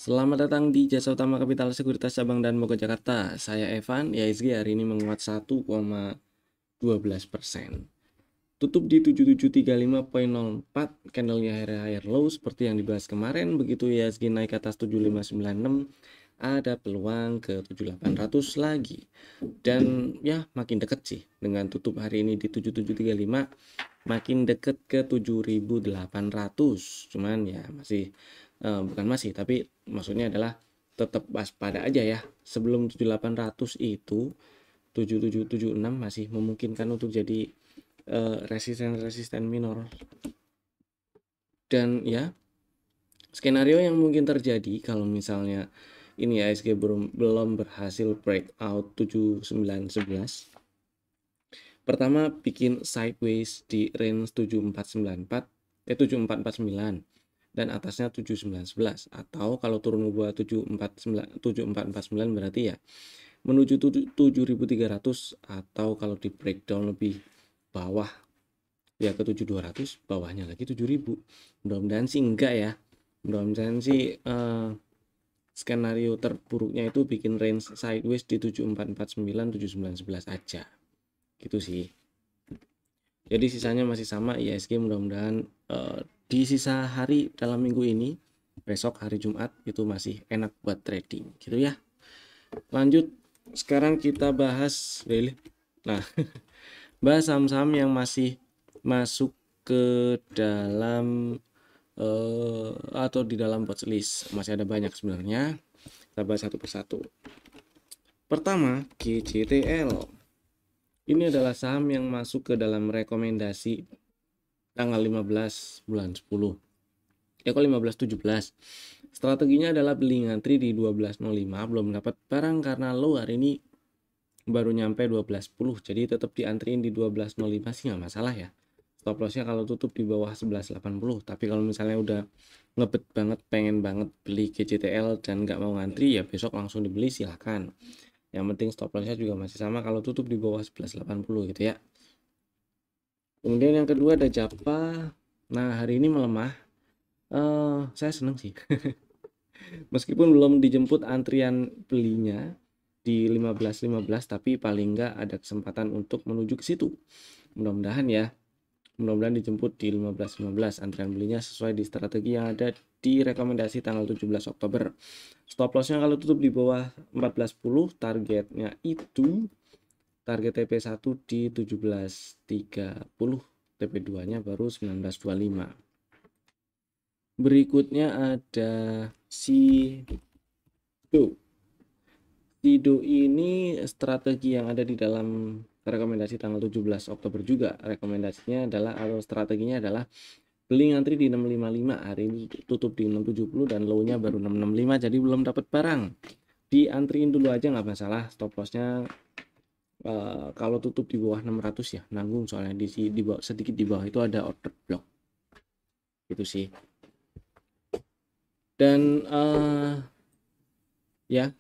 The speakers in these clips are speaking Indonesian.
Selamat datang di Jasa Utama Kapital Sekuritas Cabang dan Bogor Jakarta. Saya Evan, IHSG hari ini menguat 1,12%. Tutup di 7735.04, candlenya higher low seperti yang dibahas kemarin. Begitu IHSG naik ke atas 7596, ada peluang ke 7800 lagi. Dan ya makin deket sih dengan tutup hari ini di 7735, makin deket ke 7800. Cuman ya masih bukan masih, tapi maksudnya adalah tetap waspada aja ya. Sebelum 7800 itu 7776 masih memungkinkan untuk jadi resisten minor. Dan ya skenario yang mungkin terjadi kalau misalnya ini IHSG belum berhasil breakout 7911, pertama bikin sideways di range 7449 dan atasnya 7911, atau kalau turun ke bawah 7449 berarti ya menuju 7300, atau kalau di breakdown lebih bawah ya ke 7200, bawahnya lagi 7000. Mudah-mudahan sih enggak ya, mudah-mudahan sih skenario terburuknya itu bikin range sideways di 7449 7911 aja gitu sih. Jadi sisanya masih sama IHSG, mudah-mudahan di sisa hari dalam minggu ini, besok hari Jumat itu masih enak buat trading gitu ya. Lanjut, sekarang kita bahas daily. Nah, bahas saham-saham yang masih masuk ke dalam atau di dalam watchlist. Masih ada banyak sebenarnya. Kita bahas satu persatu. Pertama, GCTL. Ini adalah saham yang masuk ke dalam rekomendasi tanggal 15 bulan 10. Kok 15-17. Strateginya adalah beli ngantri di 12.05, belum dapat barang karena low hari ini baru nyampe 12.10, jadi tetap diantriin di 12.05 sih nggak masalah ya. Stop lossnya kalau tutup di bawah 11.80. Tapi kalau misalnya udah ngebet banget, pengen banget beli GCTL dan nggak mau ngantri, ya besok langsung dibeli silahkan. Yang penting stop lossnya juga masih sama kalau tutup di bawah 11.80 gitu ya. Kemudian yang kedua ada Japa. Nah hari ini melemah. Saya seneng sih. Meskipun belum dijemput antrian belinya di 15.15, tapi paling nggak ada kesempatan untuk menuju ke situ. Mudah-mudahan ya. Mudah-mudahan dijemput di 15.15 antrian belinya sesuai di strategi yang ada di rekomendasi tanggal 17 Oktober. Stop lossnya kalau tutup di bawah 14.10, targetnya itu target TP1 di 17.30, TP2-nya baru 19.25. Berikutnya ada Sido. Sido ini strategi yang ada di dalam rekomendasi tanggal 17 Oktober juga. Rekomendasinya adalah atau strateginya adalah beli ngantri di 655, hari ini tutup di 670 dan low-nya baru 665, jadi belum dapat barang. Diantriin dulu aja nggak masalah. Stop loss-nya kalau tutup di bawah 600 ya nanggung, soalnya di bawah, sedikit di bawah itu ada order block gitu sih. Dan ya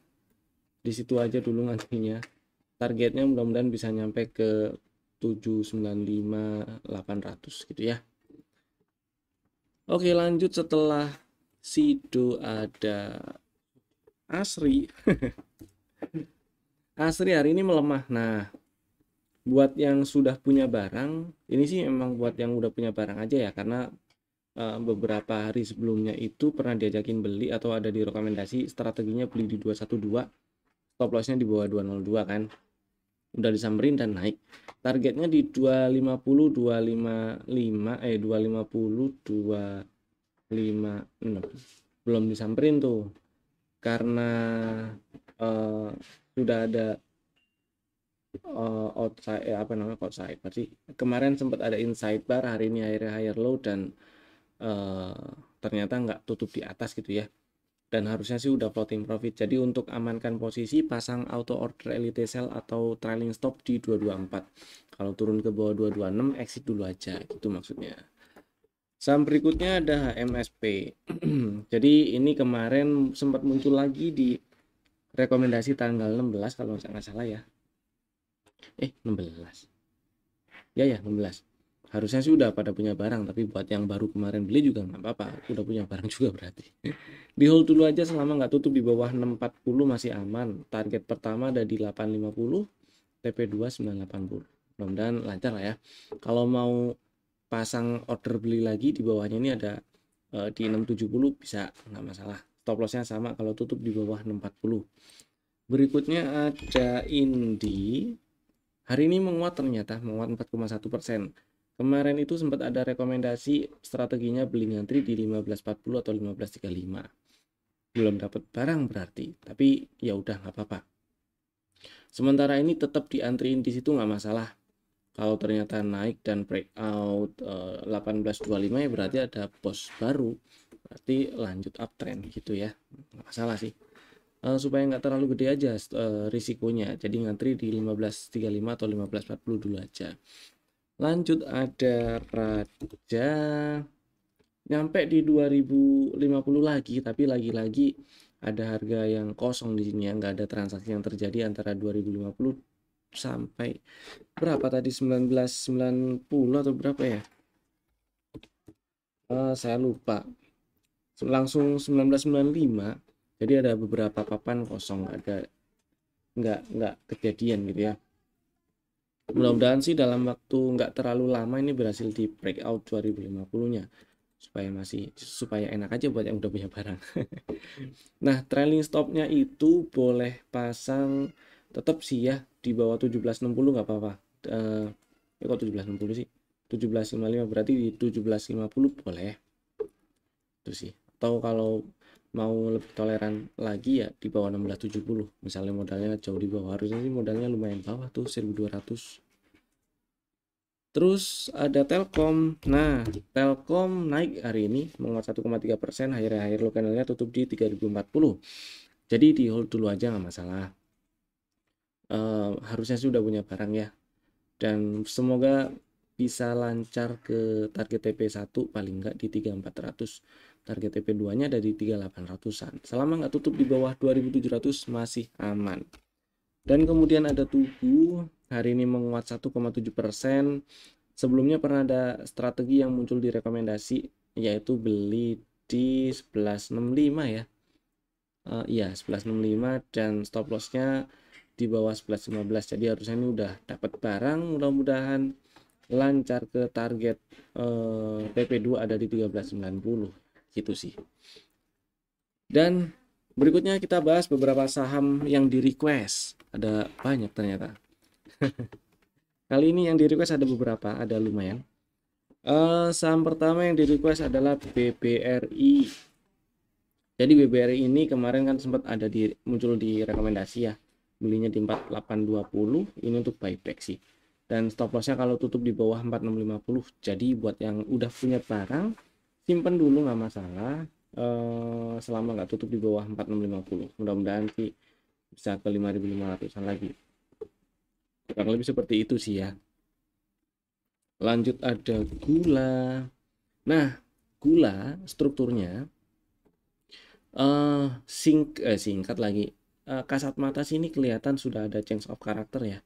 di situ aja dulu ngantrinya. Targetnya mudah-mudahan bisa nyampe ke 795.800 gitu ya. Oke, lanjut. Setelah Sido ada Asri. Asri hari ini melemah. Nah, buat yang sudah punya barang, ini sih memang buat yang udah punya barang aja ya, karena beberapa hari sebelumnya itu pernah diajakin beli atau ada di rekomendasi strateginya beli di 212, stop lossnya di bawah 202 kan, udah disamperin dan naik. Targetnya di 250 255 250 256, belum disamperin tuh karena sudah ada outside outside, berarti kemarin sempat ada inside bar, hari ini akhirnya higher low dan ternyata nggak tutup di atas gitu ya, dan harusnya sih udah floating profit. Jadi untuk amankan posisi, pasang auto order elite sell atau trailing stop di 224. Kalau turun ke bawah 226 exit dulu aja gitu maksudnya. Saham berikutnya ada HMSP. Jadi ini kemarin sempat muncul lagi di rekomendasi tanggal 16 kalau nggak salah ya. 16. Ya 16. harusnya sih udah pada punya barang, tapi buat yang baru kemarin beli juga nggak apa-apa, udah punya barang juga berarti. Di hold dulu aja selama nggak tutup di bawah 640 masih aman. Target pertama ada di 850, TP2 980. Mudah-mudahan lancar lah ya. Kalau mau pasang order beli lagi di bawahnya ini ada di 670 bisa, nggak masalah. Stop lossnya sama kalau tutup di bawah 640. Berikutnya ada Indi. Hari ini menguat, ternyata menguat 4,1%. Kemarin itu sempat ada rekomendasi strateginya beli ngantri di 1540 atau 1535. Belum dapat barang berarti, tapi ya udah nggak apa-apa. Sementara ini tetap diantriin di situ nggak masalah. Kalau ternyata naik dan breakout 1825 ya berarti ada pos baru, berarti lanjut uptrend gitu ya, nggak masalah sih. Supaya nggak terlalu gede aja risikonya, jadi ngantri di 1535 atau 1540 dulu aja. Lanjut ada Raja, nyampe di 2050 lagi, tapi lagi-lagi ada harga yang kosong di sini ya, nggak ada transaksi yang terjadi antara 2050 sampai berapa tadi, 1990 atau berapa ya, saya lupa, langsung 1995. Jadi ada beberapa papan kosong, ada nggak kejadian gitu ya. Mudah-mudahan sih dalam waktu nggak terlalu lama ini berhasil di breakout 2050 nya, supaya enak aja buat yang udah punya barang. Nah, trailing stopnya itu boleh pasang tetap sih ya di bawah 1760 nggak apa-apa. Kok 1760 sih, 1755, berarti di 1750 boleh itu sih. Atau kalau mau lebih toleran lagi ya di bawah 1670, misalnya modalnya jauh di bawah, harusnya sih modalnya lumayan bawah tuh 1200. Terus ada Telkom. Nah, Telkom naik hari ini menguat 1,3%, akhir-akhir low candlenya tutup di 3040. Jadi di hold dulu aja nggak masalah. Harusnya sudah punya barang ya. Dan semoga bisa lancar ke target TP1 paling nggak di 3400. Target TP2-nya ada di 3800-an. Selama nggak tutup di bawah 2700 masih aman. Dan kemudian ada Tugu, hari ini menguat 1,7%. Sebelumnya pernah ada strategi yang muncul di rekomendasi, yaitu beli di 1165 ya. Iya, 1165 dan stop lossnya di bawah 1115. Jadi harusnya ini udah dapat barang, mudah-mudahan lancar ke target TP2 ada di 1390 gitu sih. Dan berikutnya kita bahas beberapa saham yang di request. Ada banyak ternyata. Kali ini yang di request ada beberapa, ada lumayan. Saham pertama yang di request adalah BBRI. Jadi BBRI ini kemarin kan sempat ada muncul di rekomendasi ya. Belinya di 4820, ini untuk buyback sih. Dan stop lossnya kalau tutup di bawah 4650. Jadi buat yang udah punya barang, simpen dulu nggak masalah. Selama nggak tutup di bawah 4650. Mudah-mudahan sih bisa ke 5500-an lagi. Kurang lebih seperti itu sih ya. Lanjut ada gula. Nah, gula strukturnya singkat lagi. Kasat mata sini kelihatan sudah ada change of character ya.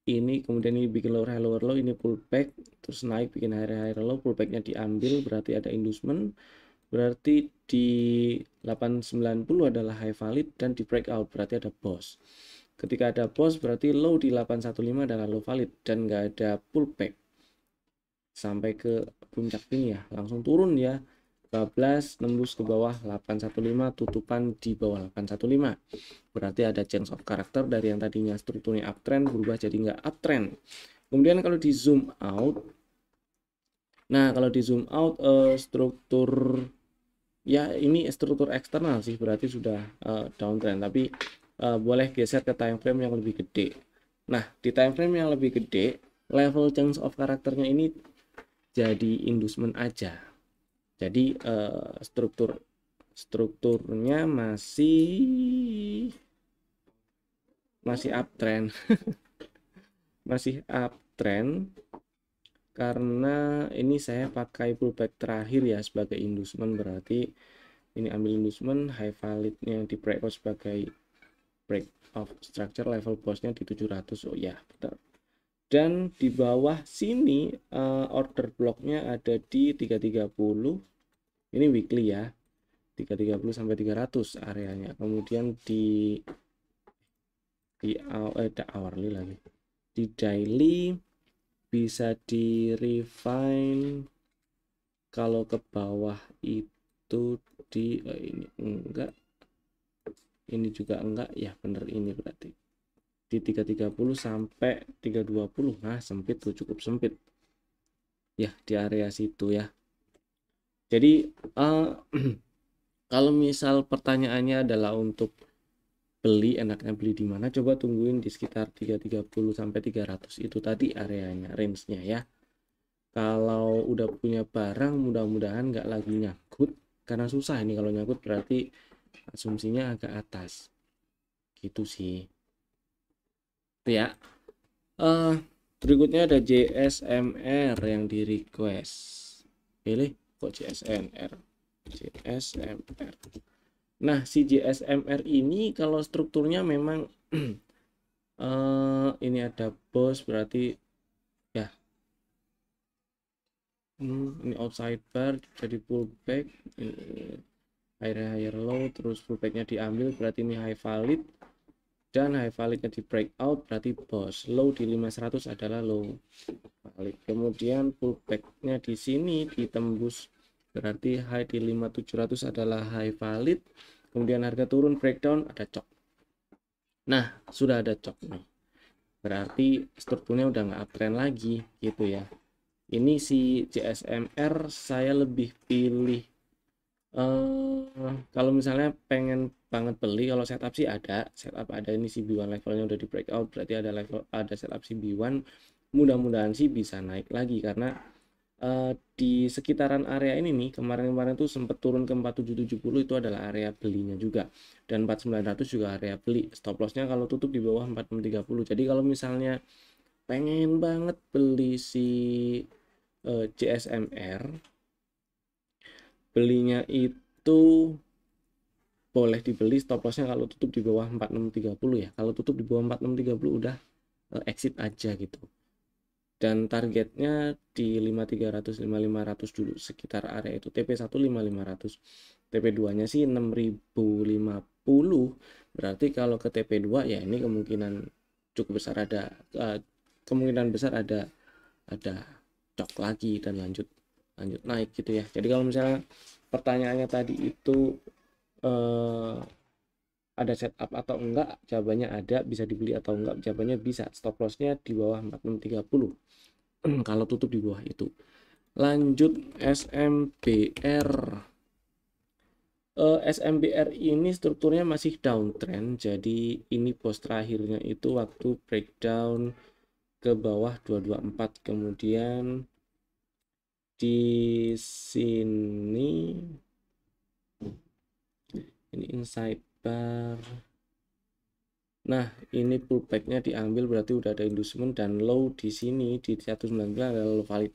Ini kemudian ini bikin lower low, ini pullback, terus naik bikin higher low, pullbacknya diambil, berarti ada inducement, berarti di 890 adalah high valid, dan di breakout berarti ada boss. Ketika ada boss berarti low di 815 adalah low valid, dan nggak ada pullback sampai ke puncak ini ya, langsung turun ya, 12 nembus ke bawah 815, tutupan di bawah 815, berarti ada change of character dari yang tadinya strukturnya uptrend berubah jadi nggak uptrend. Kemudian kalau di zoom out, nah kalau di zoom out struktur ya ini struktur eksternal sih, berarti sudah downtrend, tapi boleh geser ke time frame yang lebih gede. Nah, di time frame yang lebih gede, level change of karakternya ini jadi inducement aja. Jadi strukturnya masih uptrend. Masih uptrend karena ini saya pakai pullback terakhir ya sebagai inducement, berarti ini ambil inducement, high validnya di breakout sebagai break of structure, level bosnya di 700. Oh ya, betul. Dan di bawah sini order blocknya ada di 330. Ini weekly ya, 330 sampai 300 areanya. Kemudian di hourly lagi, di daily bisa di refine. Kalau ke bawah itu di ini enggak, ini juga enggak ya, bener ini berarti di 330 sampai 320. Nah, sempit tuh, cukup sempit ya di area situ ya. Jadi kalau misal pertanyaannya adalah untuk beli, enaknya beli di mana, coba tungguin di sekitar 330 sampai 300 itu tadi areanya, range-nya ya. Kalau udah punya barang, mudah-mudahan nggak lagi nyangkut, karena susah ini kalau nyangkut berarti asumsinya agak atas gitu sih ya. Berikutnya ada JSMR yang di request. Pilih kok JSMR. Nah, si JSMR ini kalau strukturnya memang ini ada bos, berarti ya ini outside bar jadi pullback, ini higher low, terus pullbacknya diambil berarti ini high valid, dan high validnya di breakout berarti bos. Low di 500 adalah low valid. Kemudian pullbacknya di sini ditembus berarti high di 5700 adalah high valid. Kemudian harga turun, breakdown, ada cok. Nah, sudah ada cok nih, berarti strukturnya udah nggak uptrend lagi gitu ya. Ini si JSMR saya lebih pilih kalau misalnya pengen banget beli, kalau setup sih ada, ini CB1 levelnya udah di breakout, berarti ada setup CB1. Mudah-mudahan sih bisa naik lagi, karena di sekitaran area ini nih, kemarin-kemarin tuh sempat turun ke 4770, itu adalah area belinya juga, dan 4900 juga area beli. Stop lossnya kalau tutup di bawah 4630. Jadi kalau misalnya pengen banget beli si JSMR, belinya itu boleh dibeli, stop lossnya kalau tutup di bawah 4630 ya. Kalau tutup di bawah 4630 udah exit aja gitu. Dan targetnya di 5300 5500 dulu, sekitar area itu. TP1 5500, TP2 nya sih 6050. Berarti kalau ke TP2 ya ini kemungkinan cukup besar ada kemungkinan besar ada cok lagi dan lanjut naik gitu ya. Jadi kalau misalnya pertanyaannya tadi itu ada setup atau enggak, jawabannya ada. Bisa dibeli atau enggak, jawabannya bisa. Stop lossnya di bawah 4630 kalau tutup di bawah itu. Lanjut SMBR. SMBR ini strukturnya masih downtrend, jadi ini pos terakhirnya itu waktu breakdown ke bawah 224. Kemudian di sini ini inside bar. Nah, ini pullbacknya diambil berarti udah ada inducement, dan low di sini di 199 adalah low valid.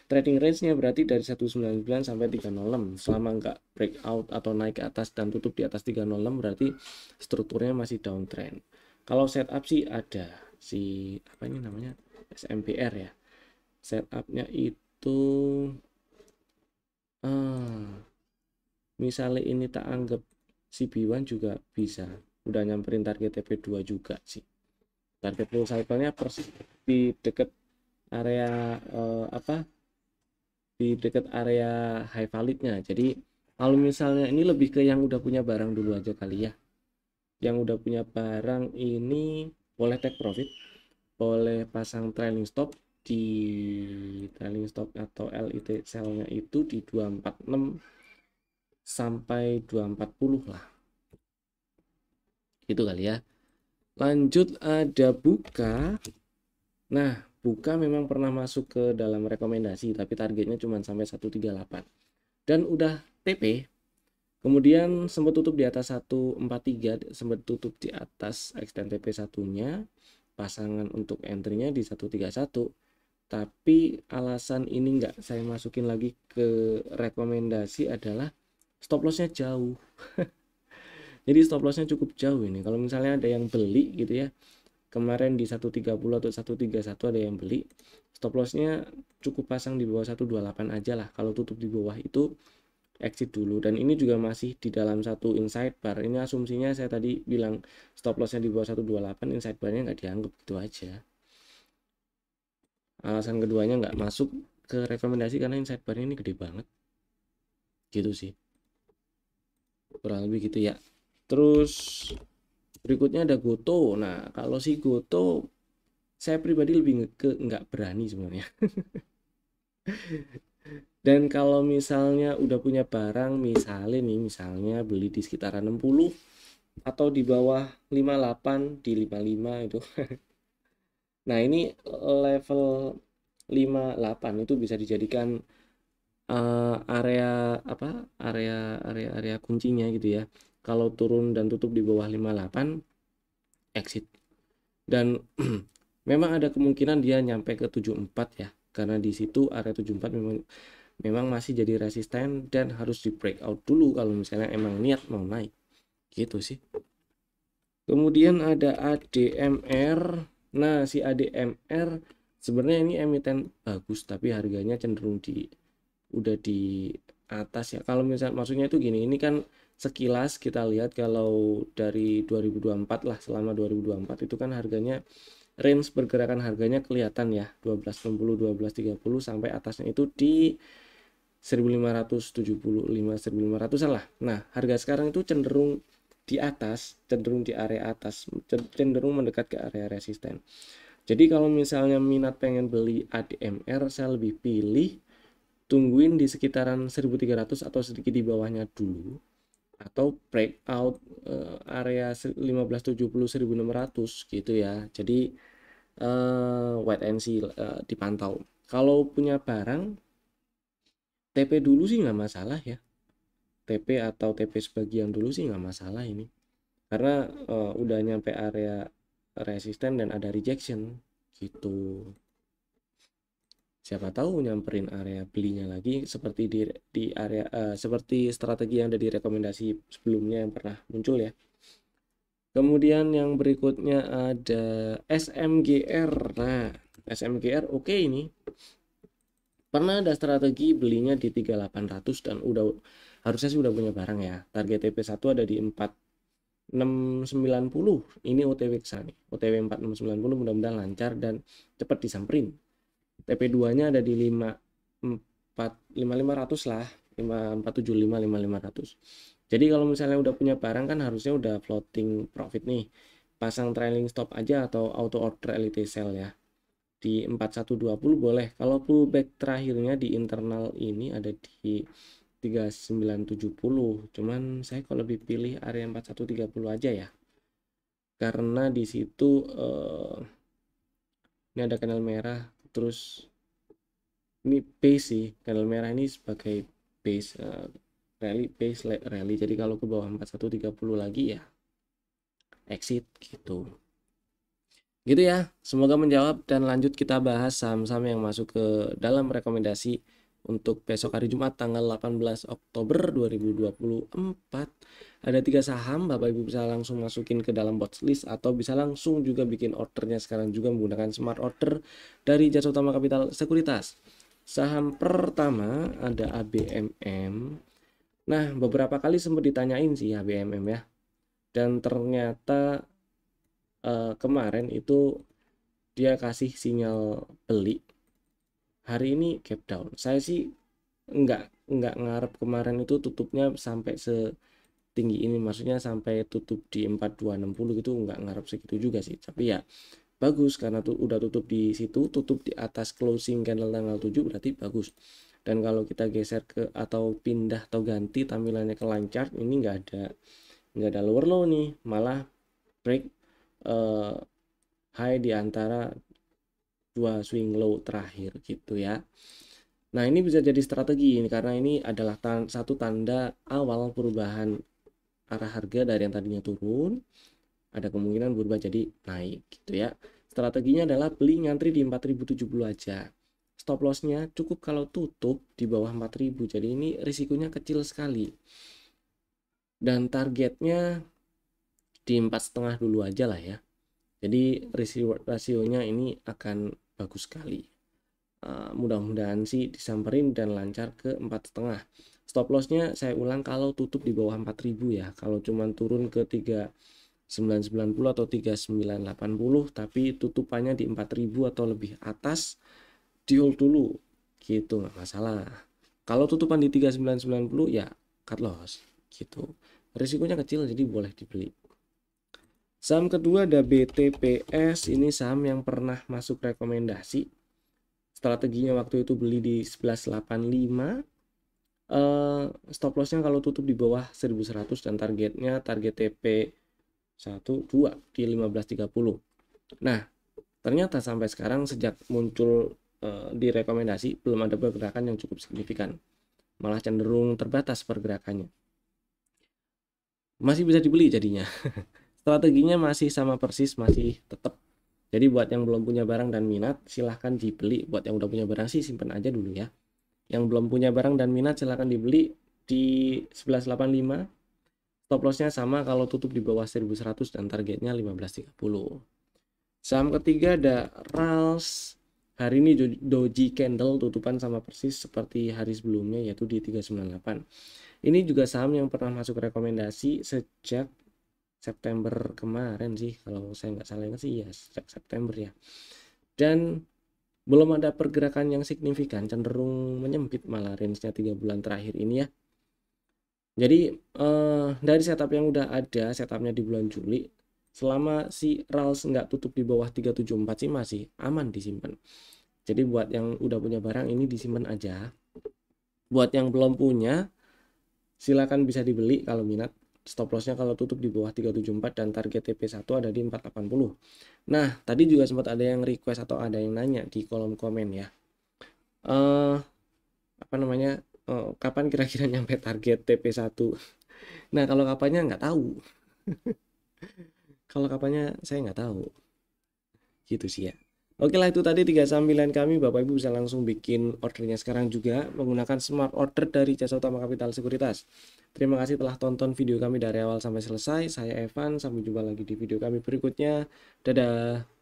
Trading range-nya berarti dari 199 sampai 306. Selama nggak breakout atau naik ke atas dan tutup di atas 306 berarti strukturnya masih downtrend. Kalau setup sih ada si apa ini namanya, SMBR ya. Setupnya itu misalnya ini tak anggap CB1 juga bisa, udah nyamperin target TP2 juga sih. Target full cycle-nya persis di dekat area di dekat area high validnya. Jadi kalau misalnya ini lebih ke yang udah punya barang dulu aja kali ya. Yang udah punya barang ini boleh take profit, boleh pasang trailing stop di trailing stop atau LIT sell-nya itu di 246 sampai 240 lah. Gitu kali ya. Lanjut ada Buka. Nah, Buka memang pernah masuk ke dalam rekomendasi, tapi targetnya cuma sampai 138 dan udah TP. Kemudian sempat tutup di atas 143, sempat tutup di atas extend TP satunya, pasangan untuk entry-nya di 131. Tapi alasan ini nggak saya masukin lagi ke rekomendasi adalah stop lossnya jauh. Jadi stop lossnya cukup jauh ini. Kalau misalnya ada yang beli gitu ya, kemarin di 130 atau 131 ada yang beli, stop lossnya cukup pasang di bawah 128 aja lah. Kalau tutup di bawah itu exit dulu. Dan ini juga masih di dalam satu inside bar. Ini asumsinya saya tadi bilang stop lossnya di bawah 128, inside barnya nggak dianggap, gitu aja. Alasan keduanya nggak masuk ke rekomendasi karena inside barnya ini gede banget, gitu sih, kurang lebih gitu ya. Terus berikutnya ada Goto. Nah, kalau si Goto saya pribadi lebih ke nggak berani sebenarnya. Dan kalau misalnya udah punya barang, misalnya beli di sekitaran 60 atau di bawah 58, di 55 itu. Nah, ini level 58 itu bisa dijadikan area apa? Area kuncinya gitu ya. Kalau turun dan tutup di bawah 58, exit. Dan memang ada kemungkinan dia nyampe ke 74 ya. Karena di situ area 74 memang masih jadi resisten dan harus di breakout dulu kalau misalnya emang niat mau naik, gitu sih. Kemudian ada ADMR. Nah, si ADMR sebenarnya ini emiten bagus tapi harganya cenderung udah di atas ya. Kalau misalnya maksudnya itu gini, ini kan sekilas kita lihat kalau dari 2024 lah, selama 2024 itu kan harganya range pergerakan harganya kelihatan ya, 1260, 1230 sampai atasnya itu di 1575, 1500-an lah. Nah, harga sekarang itu cenderung di atas, cenderung di area atas, cenderung mendekat ke area resisten. Jadi kalau misalnya minat pengen beli ADMR, saya lebih pilih tungguin di sekitaran 1300 atau sedikit di bawahnya dulu, atau breakout area 1570, 1600 gitu ya. Jadi wait and see, dipantau. Kalau punya barang TP dulu sih nggak masalah ya. TP atau TP sebagian dulu sih nggak masalah ini. Karena udah nyampe area resisten dan ada rejection gitu. Siapa tahu nyamperin area belinya lagi seperti di area seperti strategi yang ada di rekomendasi sebelumnya yang pernah muncul ya. Kemudian yang berikutnya ada SMGR. Nah, SMGR oke ini. Pernah ada strategi belinya di 3800 dan harusnya sih udah punya barang ya. Target TP1 ada di 4690. Ini OTW ke sana nih. OTW 4690 mudah-mudahan lancar dan cepat disamperin. TP2-nya ada di 5500 lah. 5475, 5500. Jadi kalau misalnya udah punya barang kan harusnya udah floating profit nih. Pasang trailing stop aja atau auto order elite sell ya. Di 4120 boleh. Kalau pullback terakhirnya di internal ini ada di 3970. Cuman saya kalau lebih pilih area 4130 aja ya. Karena di situ ini ada candle merah, terus ini base sih. Candle merah ini sebagai base rally. Jadi kalau ke bawah 4130 lagi ya exit gitu. Gitu ya, semoga menjawab dan lanjut kita bahas saham-saham yang masuk ke dalam rekomendasi untuk besok hari Jumat tanggal 18 Oktober 2024. Ada 3 saham, Bapak Ibu bisa langsung masukin ke dalam watchlist atau bisa langsung juga bikin ordernya sekarang juga menggunakan smart order dari Jasa Utama Kapital Sekuritas. Saham pertama ada ABMM. Nah, beberapa kali sempat ditanyain sih ABMM ya. Dan ternyata kemarin itu dia kasih sinyal beli, hari ini gap down. Saya sih nggak ngarep kemarin itu tutupnya sampai setinggi ini, maksudnya sampai tutup di 4260 gitu, nggak ngarep segitu juga sih, tapi ya bagus karena tuh udah tutup di situ, tutup di atas closing candle tanggal 7 berarti bagus. Dan kalau kita geser ke atau pindah atau ganti tampilannya ke line chart, ini nggak ada lower low nih, malah break high di antara dua swing low terakhir gitu ya. Nah, ini bisa jadi strategi ini karena ini adalah satu tanda awal perubahan arah harga dari yang tadinya turun, ada kemungkinan berubah jadi naik gitu ya. Strateginya adalah beli ngantri di 4070 aja. Stop lossnya cukup kalau tutup di bawah 4000. Jadi ini risikonya kecil sekali. Dan targetnya di 4,5 dulu aja lah ya. Jadi rasionya ini akan bagus sekali. Mudah-mudahan sih disamperin dan lancar ke 4,5. Stop lossnya saya ulang kalau tutup di bawah 4.000 ya. Kalau cuman turun ke 3990 atau 3980 tapi tutupannya di 4.000 atau lebih atas, di hold dulu gitu, nggak masalah. Kalau tutupan di 3990 ya cut loss gitu, risikonya kecil jadi boleh dibeli. Saham kedua ada BTPS. Ini saham yang pernah masuk rekomendasi. Strateginya waktu itu beli di 1185. Stop lossnya kalau tutup di bawah 1100 dan target TP 2 di 1530. Nah, ternyata sampai sekarang sejak muncul di rekomendasi belum ada pergerakan yang cukup signifikan. Malah cenderung terbatas pergerakannya. Masih bisa dibeli jadinya. Strateginya masih sama persis, masih tetap. Jadi buat yang belum punya barang dan minat silahkan dibeli. Buat yang udah punya barang sih simpen aja dulu ya. Yang belum punya barang dan minat silahkan dibeli di 1185. Stop lossnya sama kalau tutup di bawah 1100 dan targetnya 1530. Saham ketiga ada RALS. Hari ini doji candle tutupan sama persis seperti hari sebelumnya yaitu di 398. Ini juga saham yang pernah masuk rekomendasi sejak September kemarin sih, kalau saya nggak salah ingat sih ya sejak September ya. Dan belum ada pergerakan yang signifikan, cenderung menyempit malah range-nya 3 bulan terakhir ini ya. Jadi dari setup yang udah ada, setupnya di bulan Juli, selama si RALS nggak tutup di bawah 374 sih masih aman disimpan. Jadi buat yang udah punya barang ini disimpan aja. Buat yang belum punya silakan bisa dibeli kalau minat. Stop lossnya kalau tutup di bawah 374 dan target TP1 ada di 480. Nah, tadi juga sempat ada yang request atau ada yang nanya di kolom komen ya. Apa namanya? Kapan kira-kira nyampe target TP1? Nah, kalau kapannya nggak tahu. Kalau kapannya saya nggak tahu. Gitu sih ya. Oke lah, itu tadi 3 saham pilihan kami. Bapak Ibu bisa langsung bikin ordernya sekarang juga menggunakan smart order dari Jasa Utama Kapital Sekuritas. Terima kasih telah tonton video kami dari awal sampai selesai. Saya Evan, sampai jumpa lagi di video kami berikutnya. Dadah.